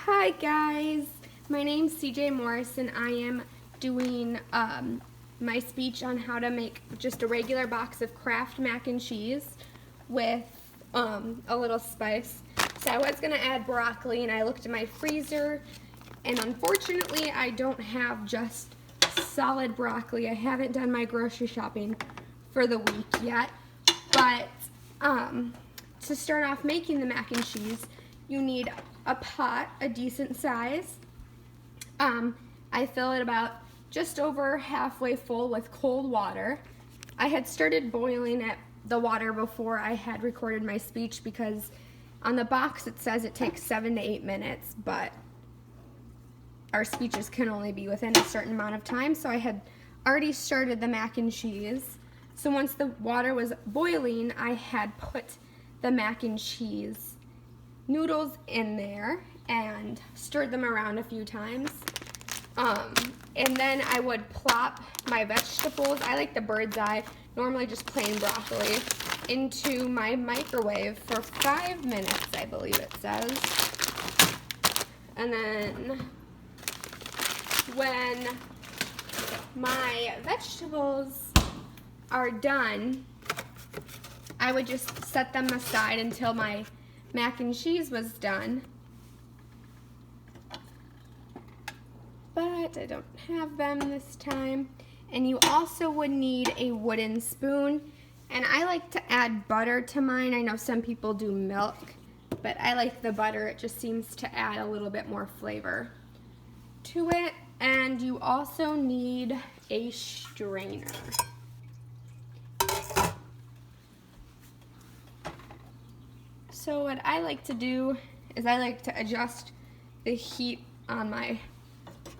Hi guys, my name's CJ Morris and I am doing my speech on how to make just a regular box of Kraft mac and cheese with a little spice. So I was going to add broccoli and I looked in my freezer and unfortunately I don't have just solid broccoli. I haven't done my grocery shopping for the week yet, but to start off making the mac and cheese, you need a pot, a decent size. I fill it about just over halfway full with cold water. I had started boiling the water before I had recorded my speech because on the box it says it takes 7 to 8 minutes, but our speeches can only be within a certain amount of time, so I had already started the mac and cheese. So once the water was boiling, I had put the mac and cheese noodles in there and stirred them around a few times. And then I would plop my vegetables, I like the bird's eye, normally just plain broccoli, into my microwave for 5 minutes, I believe it says. And then when my vegetables are done, I would just set them aside until my mac and cheese was done. But I don't have them this time. And you also would need a wooden spoon. And I like to add butter to mine. I know some people do milk, but I like the butter. It just seems to add a little bit more flavor to it. And you also need a strainer. So what I like to do is I like to adjust the heat on my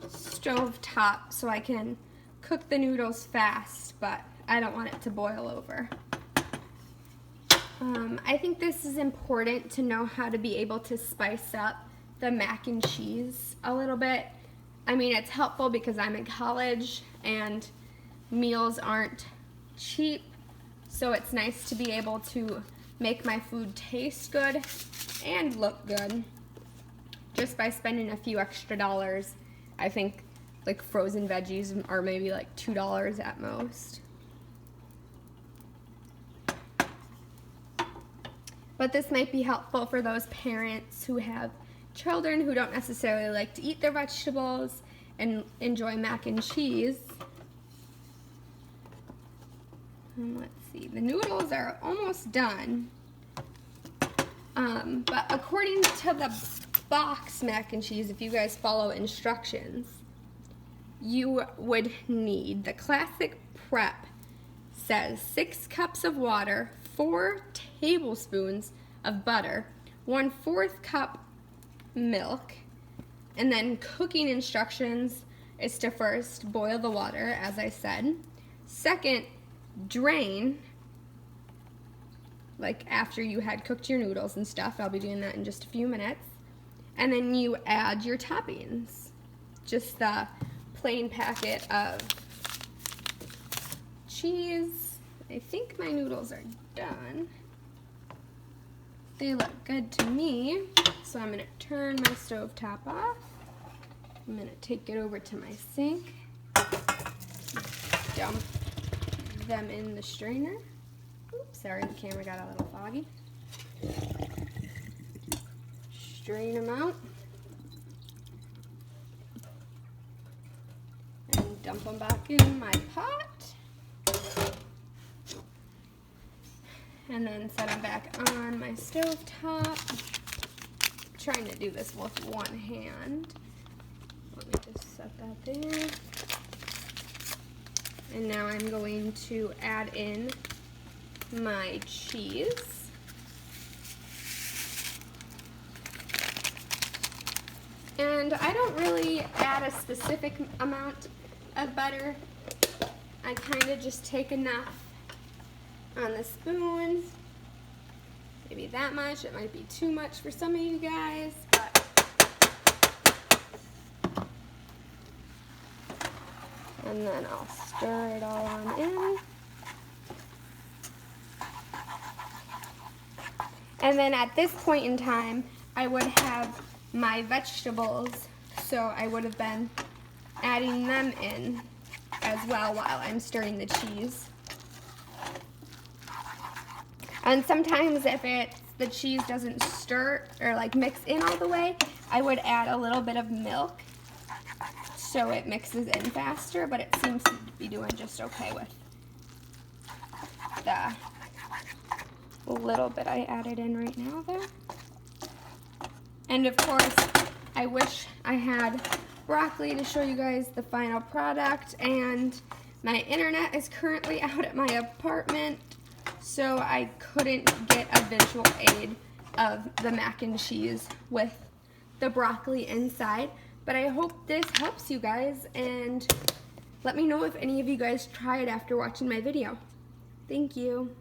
stove top so I can cook the noodles fast, but I don't want it to boil over. I think this is important to know how to be able to spice up the mac and cheese a little bit. I mean, it's helpful because I'm in college and meals aren't cheap, so it's nice to be able to make my food taste good and look good just by spending a few extra dollars. I think like frozen veggies are maybe like $2 at most. But this might be helpful for those parents who have children who don't necessarily like to eat their vegetables and enjoy mac and cheese. And let's see, the noodles are almost done. But according to the box mac and cheese, if you guys follow instructions, you would need, the classic prep says 6 cups of water, 4 tablespoons of butter, 1/4 cup milk, and then cooking instructions is to first boil the water, as I said. Second, drain, like after you had cooked your noodles and stuff. I'll be doing that in just a few minutes. And then you add your toppings. Just the plain packet of cheese. I think my noodles are done. They look good to me. So I'm gonna turn my stove top off. I'm gonna take it over to my sink. Dump them in the strainer. Oops, sorry, the camera got a little foggy. Strain them out. And dump them back in my pot. And then set them back on my stove top. I'm trying to do this with one hand. Let me just set that there. And now I'm going to add in my cheese. And I don't really add a specific amount of butter. I kind of just take enough on the spoon. Maybe that much. It might be too much for some of you guys, but and then I'll stir it all on in. And then at this point in time, I would have my vegetables, so I would have been adding them in as well while I'm stirring the cheese. And sometimes if the cheese doesn't stir or like mix in all the way, I would add a little bit of milk so it mixes in faster, but it seems to be doing just okay with the little bit I added in right now there. And of course, I wish I had broccoli to show you guys the final product, and my internet is currently out at my apartment, so I couldn't get a visual aid of the mac and cheese with the broccoli inside. But I hope this helps you guys, and let me know if any of you guys try it after watching my video. Thank you.